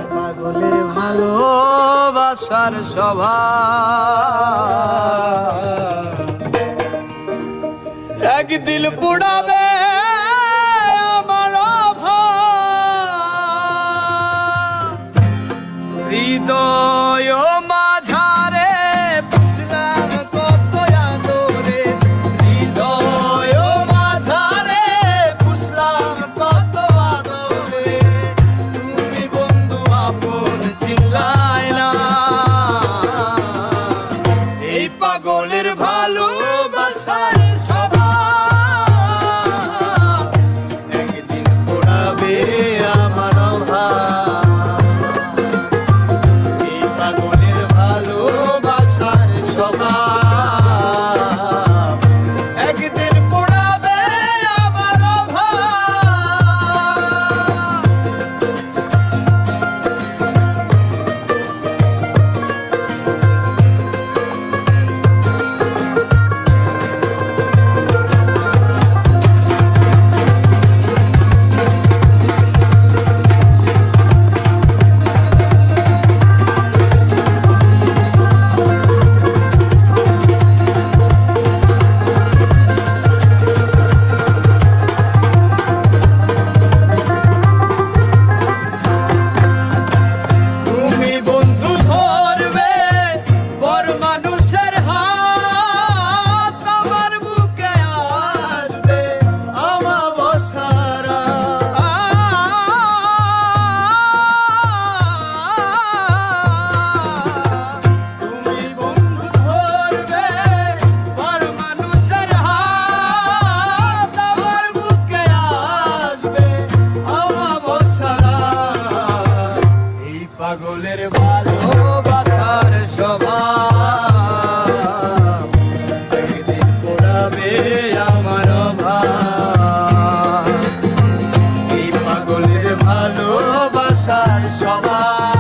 পাগলের ভালোবাসার স্বভাব একদিন পুড়াবে আমার হৃদয় মাঝারে পুষলাম কত আদরে হৃদয় মাঝারে পুষলাম কত আদরে তুমি বন্ধু আপন চিল্লায় না এই পাগলের ভালোবাসার স্বভাব একদিন পোড়াবে আমার পাগলের ভালোবাসার স্বভাব একদিন পোড়াবে আমার ভাব এই পাগলের ভালোবাসার স্বভাব